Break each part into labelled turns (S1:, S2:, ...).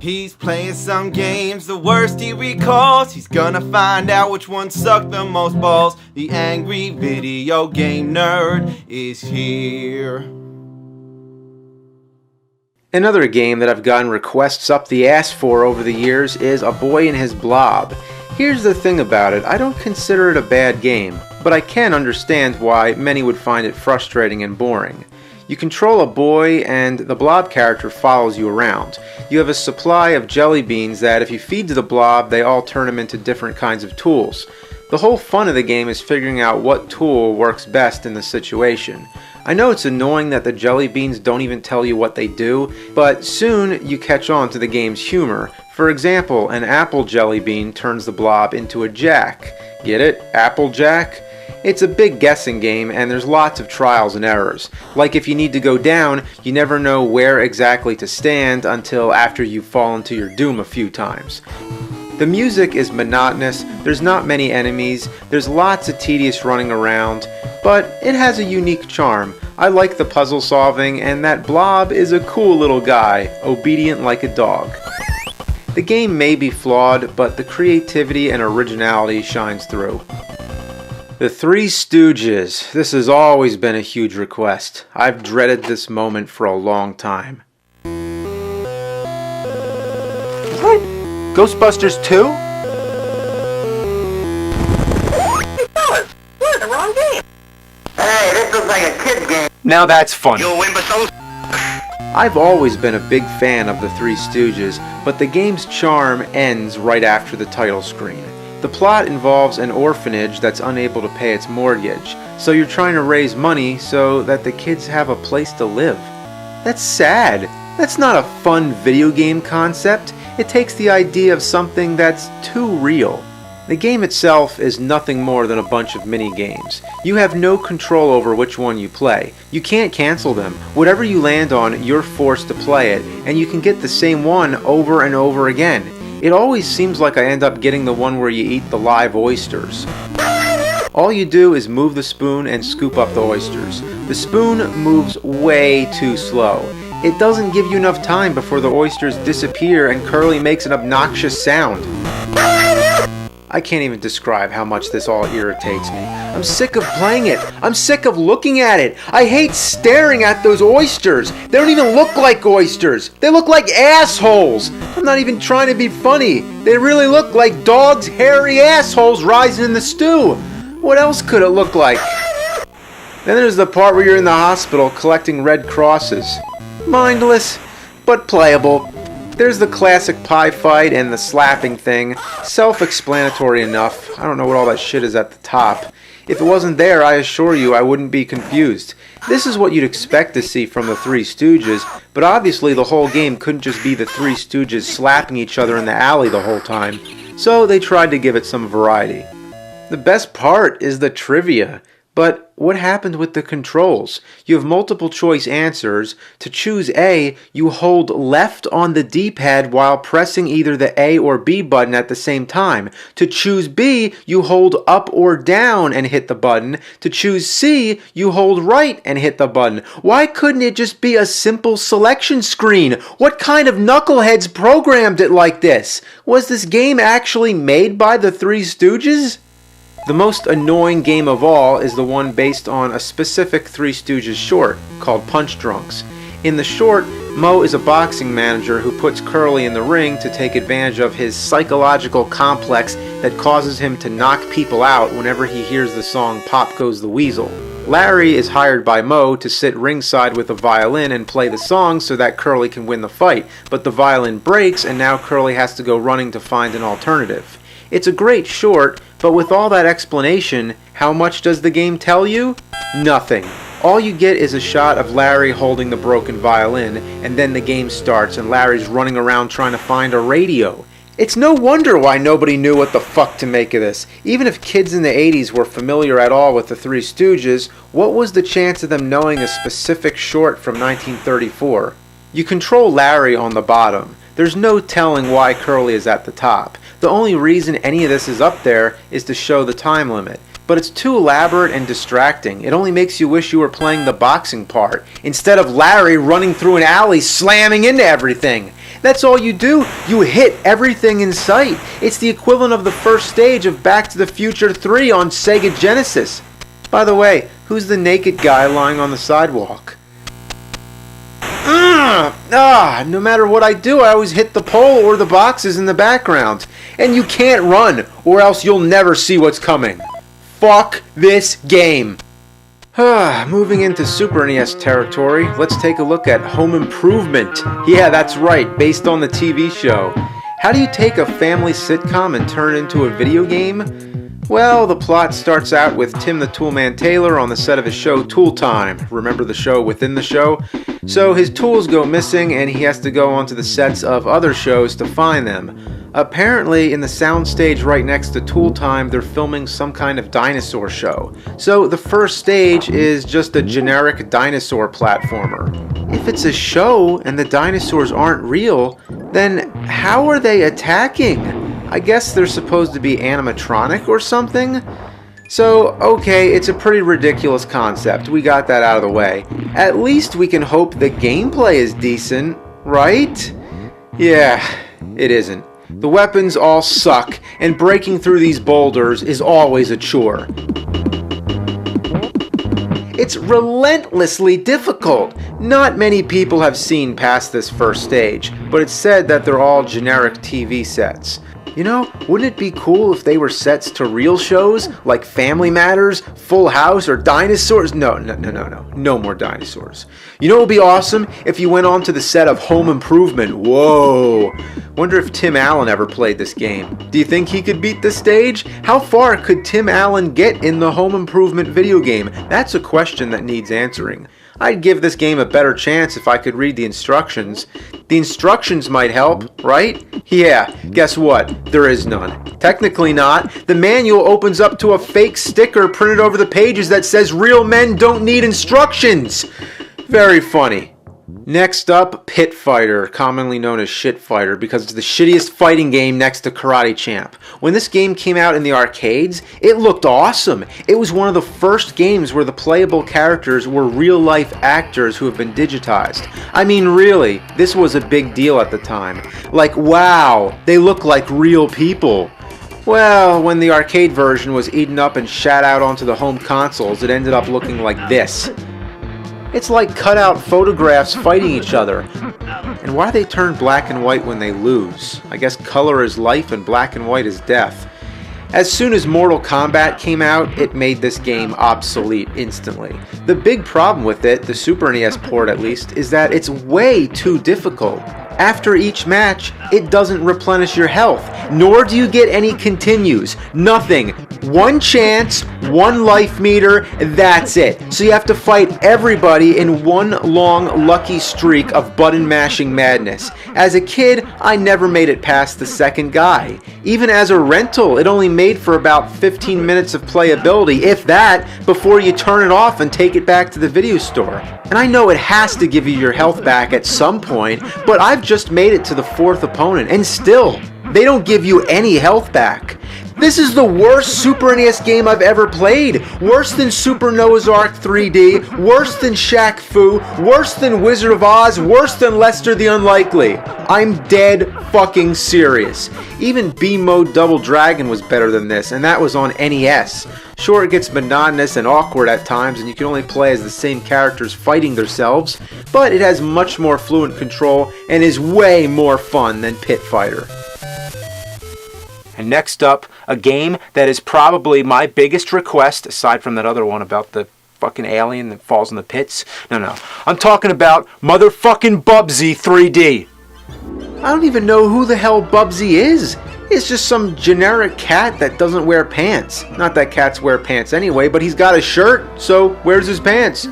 S1: He's playing some games, the worst he recalls. He's gonna find out which one sucked the most balls. The angry video game nerd is here.
S2: Another game that I've gotten requests up the ass for over the years is A Boy and His Blob. Here's the thing about it, I don't consider it a bad game, but I can understand why many would find it frustrating and boring. You control a boy and the Blob character follows you around. You have a supply of jelly beans that if you feed to the Blob, they all turn them into different kinds of tools. The whole fun of the game is figuring out what tool works best in the situation. I know it's annoying that the jelly beans don't even tell you what they do, but soon you catch on to the game's humor. For example, an apple jelly bean turns the Blob into a jack. Get it? Applejack? It's a big guessing game and there's lots of trials and errors. Like if you need to go down, you never know where exactly to stand until after you've fallen to your doom a few times. The music is monotonous, there's not many enemies, there's lots of tedious running around, but it has a unique charm. I like the puzzle solving and that Blob is a cool little guy, obedient like a dog. The game may be flawed, but the creativity and originality shines through. The Three Stooges. This has always been a huge request. I've dreaded this moment for a long time. What? Ghostbusters 2?
S3: We're in the wrong game. Hey, this looks like a kid's game.
S2: Now that's funny.
S3: You'll win, but so...
S2: I've always been a big fan of the Three Stooges, but the game's charm ends right after the title screen. The plot involves an orphanage that's unable to pay its mortgage, so you're trying to raise money so that the kids have a place to live. That's sad. That's not a fun video game concept. It takes the idea of something that's too real. The game itself is nothing more than a bunch of mini-games. You have no control over which one you play. You can't cancel them. Whatever you land on, you're forced to play it, and you can get the same one over and over again. It always seems like I end up getting the one where you eat the live oysters. All you do is move the spoon and scoop up the oysters. The spoon moves way too slow. It doesn't give you enough time before the oysters disappear and Curly makes an obnoxious sound. I can't even describe how much this all irritates me. I'm sick of playing it. I'm sick of looking at it. I hate staring at those oysters. They don't even look like oysters. They look like assholes. I'm not even trying to be funny. They really look like dogs' hairy assholes rising in the stew. What else could it look like? Then there's the part where you're in the hospital collecting red crosses. Mindless, but playable. There's the classic pie fight and the slapping thing. Self-explanatory enough. I don't know what all that shit is at the top. If it wasn't there, I assure you I wouldn't be confused. This is what you'd expect to see from the Three Stooges, but obviously the whole game couldn't just be the Three Stooges slapping each other in the alley the whole time. So they tried to give it some variety. The best part is the trivia. But what happened with the controls? You have multiple choice answers. To choose A, you hold left on the D-pad while pressing either the A or B button at the same time. To choose B, you hold up or down and hit the button. To choose C, you hold right and hit the button. Why couldn't it just be a simple selection screen? What kind of knuckleheads programmed it like this? Was this game actually made by the Three Stooges? The most annoying game of all is the one based on a specific Three Stooges short called Punch Drunks. In the short, Moe is a boxing manager who puts Curly in the ring to take advantage of his psychological complex that causes him to knock people out whenever he hears the song Pop Goes the Weasel. Larry is hired by Moe to sit ringside with a violin and play the song so that Curly can win the fight, but the violin breaks and now Curly has to go running to find an alternative. It's a great short, but with all that explanation, how much does the game tell you? Nothing. All you get is a shot of Larry holding the broken violin, and then the game starts and Larry's running around trying to find a radio. It's no wonder why nobody knew what the fuck to make of this. Even if kids in the 80s were familiar at all with the Three Stooges, what was the chance of them knowing a specific short from 1934? You control Larry on the bottom. There's no telling why Curly is at the top. The only reason any of this is up there is to show the time limit. but it's too elaborate and distracting. It only makes you wish you were playing the boxing part, instead of Larry running through an alley slamming into everything. That's all you do. You hit everything in sight. It's the equivalent of the first stage of Back to the Future 3 on Sega Genesis. By the way, who's the naked guy lying on the sidewalk? No matter what I do, I always hit the pole or the boxes in the background. And you can't run, or else you'll never see what's coming. Fuck this game. Moving into Super NES territory, let's take a look at Home Improvement. Yeah, that's right, based on the TV show. How do you take a family sitcom and turn it into a video game? Well, the plot starts out with Tim the Toolman Taylor on the set of his show Tool Time. Remember the show within the show? So his tools go missing and he has to go onto the sets of other shows to find them. Apparently, in the soundstage right next to Tool Time, they're filming some kind of dinosaur show. So the first stage is just a generic dinosaur platformer. If it's a show and the dinosaurs aren't real, then how are they attacking? I guess they're supposed to be animatronic or something? So, okay, it's a pretty ridiculous concept. We got that out of the way. At least we can hope the gameplay is decent, right? Yeah, it isn't. The weapons all suck, and breaking through these boulders is always a chore. It's relentlessly difficult. Not many people have seen past this first stage, but it's said that they're all generic TV sets. You know, wouldn't it be cool if they were sets to real shows like Family Matters, Full House, or Dinosaurs? No more dinosaurs. You know what would be awesome? If you went on to the set of Home Improvement. Whoa! Wonder if Tim Allen ever played this game. Do you think he could beat the stage? How far could Tim Allen get in the Home Improvement video game? That's a question that needs answering. I'd give this game a better chance if I could read the instructions. The instructions might help, right? Yeah, guess what? There is none. Technically not. The manual opens up to a fake sticker printed over the pages that says real men don't need instructions. Very funny. Next up, Pit Fighter, commonly known as Shit Fighter, because it's the shittiest fighting game next to Karate Champ. When this game came out in the arcades, it looked awesome. It was one of the first games where the playable characters were real-life actors who have been digitized. I mean, really, this was a big deal at the time. Like, wow, they look like real people. Well, when the arcade version was eaten up and shat out onto the home consoles, it ended up looking like this. It's like cutout photographs fighting each other. And why they turn black and white when they lose? I guess color is life and black and white is death. As soon as Mortal Kombat came out, it made this game obsolete instantly. The big problem with it, the Super NES port at least, is that it's way too difficult. After each match, it doesn't replenish your health, nor do you get any continues. Nothing. One chance, one life meter, that's it. So you have to fight everybody in one long lucky streak of button mashing madness. As a kid, I never made it past the second guy. Even as a rental, it only made for about 15 minutes of playability, if that, before you turn it off and take it back to the video store. And I know it has to give you your health back at some point, but I've just made it to the fourth opponent, and still, they don't give you any health back. This is the worst Super NES game I've ever played. Worse than Super Noah's Ark 3D, worse than Shaq Fu, worse than Wizard of Oz, worse than Lester the Unlikely. I'm dead fucking serious. Even B-Mode Double Dragon was better than this, and that was on NES. Sure, it gets monotonous and awkward at times, and you can only play as the same characters fighting themselves, but it has much more fluent control and is way more fun than Pit Fighter. And next up, a game that is probably my biggest request, aside from that other one about the fucking alien that falls in the pits. No. I'm talking about motherfucking Bubsy 3D. I don't even know who the hell Bubsy is. It's just some generic cat that doesn't wear pants. Not that cats wear pants anyway, but he's got a shirt, so where's his pants?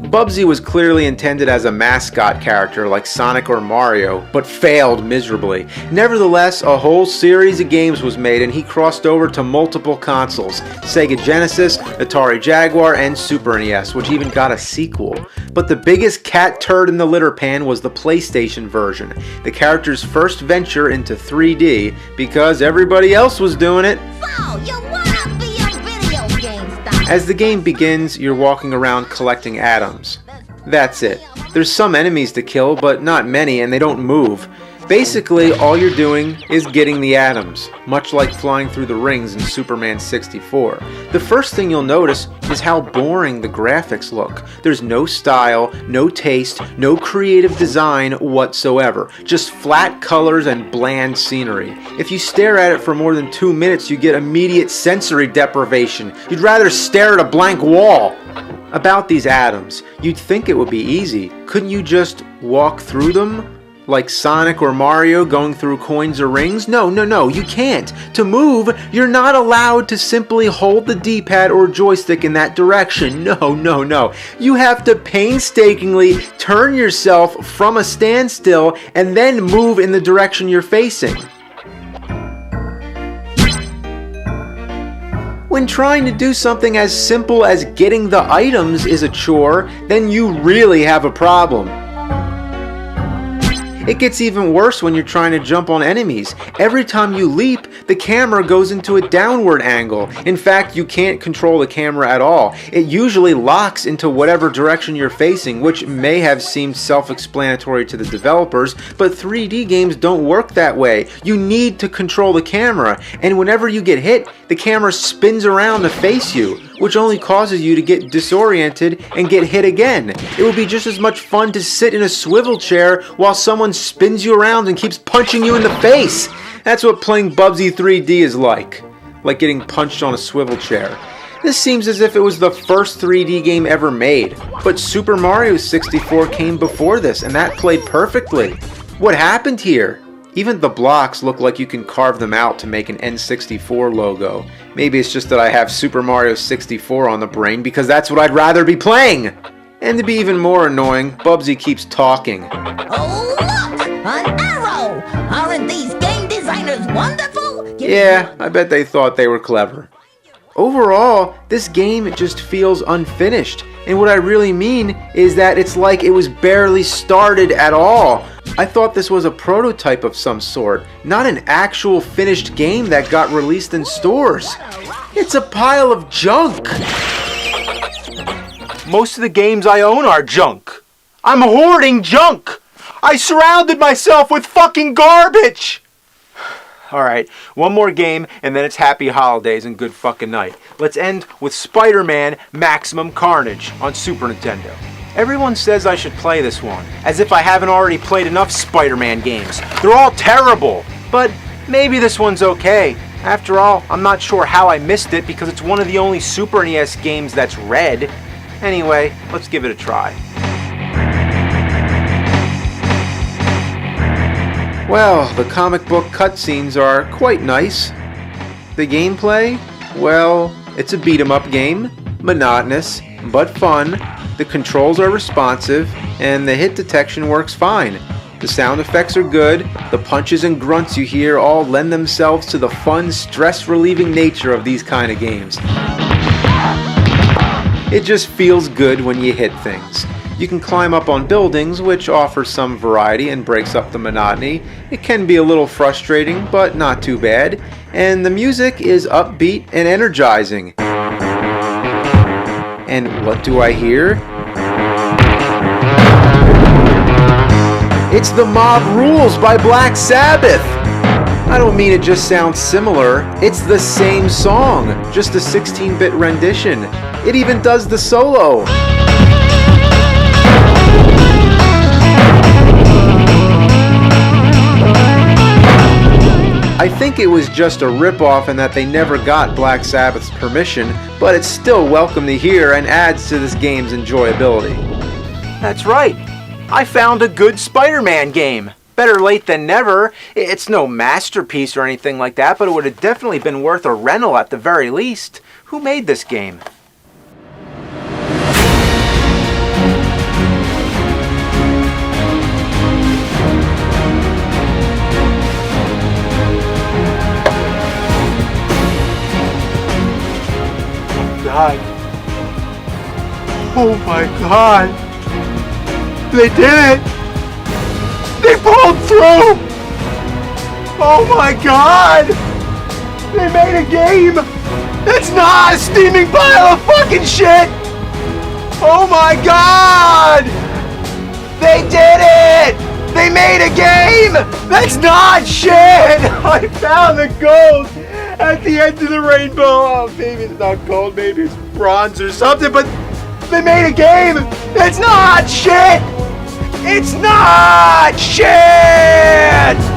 S2: Bubsy was clearly intended as a mascot character like Sonic or Mario, but failed miserably. Nevertheless, a whole series of games was made and he crossed over to multiple consoles, Sega Genesis, Atari Jaguar, and Super NES, which even got a sequel. But the biggest cat turd in the litter pan was the PlayStation version, the character's first venture into 3D, because everybody else was doing it.
S4: So, you wanna
S2: As the game begins, you're walking around collecting atoms. That's it. There's some enemies to kill, but not many, and they don't move. Basically, all you're doing is getting the atoms, much like flying through the rings in Superman 64. The first thing you'll notice is how boring the graphics look. There's no style, no taste, no creative design whatsoever. Just flat colors and bland scenery. If you stare at it for more than 2 minutes, you get immediate sensory deprivation. You'd rather stare at a blank wall. About these atoms, you'd think it would be easy. Couldn't you just walk through them? Like Sonic or Mario going through coins or rings? No, you can't. To move, you're not allowed to simply hold the D-pad or joystick in that direction. No. You have to painstakingly turn yourself from a standstill and then move in the direction you're facing. When trying to do something as simple as getting the items is a chore, then you really have a problem. It gets even worse when you're trying to jump on enemies. Every time you leap, the camera goes into a downward angle. In fact, you can't control the camera at all. It usually locks into whatever direction you're facing, which may have seemed self-explanatory to the developers, but 3D games don't work that way. You need to control the camera, and whenever you get hit, the camera spins around to face you, which only causes you to get disoriented and get hit again. It would be just as much fun to sit in a swivel chair while someone spins you around and keeps punching you in the face. That's what playing Bubsy 3D is like getting punched on a swivel chair. This seems as if it was the first 3D game ever made, but Super Mario 64 came before this, and that played perfectly. What happened here? Even the blocks look like you can carve them out to make an N64 logo. Maybe it's just that I have Super Mario 64 on the brain because that's what I'd rather be playing! And to be even more annoying, Bubsy keeps talking.
S4: Oh, look! An arrow! Aren't these game designers wonderful?
S2: Yeah, I bet they thought they were clever. Overall, this game just feels unfinished. And what I really mean is that it's like it was barely started at all. I thought this was a prototype of some sort, not an actual finished game that got released in stores. It's a pile of junk. Most of the games I own are junk. I'm hoarding junk. I surrounded myself with fucking garbage. Alright, one more game and then it's happy holidays and good fucking night. Let's end with Spider-Man Maximum Carnage on Super Nintendo. Everyone says I should play this one, as if I haven't already played enough Spider-Man games. They're all terrible, but maybe this one's okay. After all, I'm not sure how I missed it because it's one of the only Super NES games that's red. Anyway, let's give it a try. Well, the comic book cutscenes are quite nice. The gameplay? Well, it's a beat-em-up game, monotonous, but fun. The controls are responsive, and the hit detection works fine. The sound effects are good, the punches and grunts you hear all lend themselves to the fun, stress-relieving nature of these kind of games. It just feels good when you hit things. You can climb up on buildings, which offers some variety and breaks up the monotony. It can be a little frustrating, but not too bad. And the music is upbeat and energizing. And what do I hear? It's the Mob Rules by Black Sabbath! I don't mean it just sounds similar, it's the same song, just a 16-bit rendition. It even does the solo. I think it was just a rip-off and that they never got Black Sabbath's permission, but it's still welcome to hear and adds to this game's enjoyability. That's right, I found a good Spider-Man game. Better late than never. It's no masterpiece or anything like that, but it would have definitely been worth a rental at the very least. Who made this game? God. Oh my God. They did it! They pulled through! Oh my God!
S5: They made a game! That's not a steaming pile of fucking shit! Oh my god! They did it! They made a game! That's not shit! I found the gold at the end of the rainbow. Oh, maybe it's not gold, maybe it's bronze or something, but they made a game! It's not shit! It's not shit!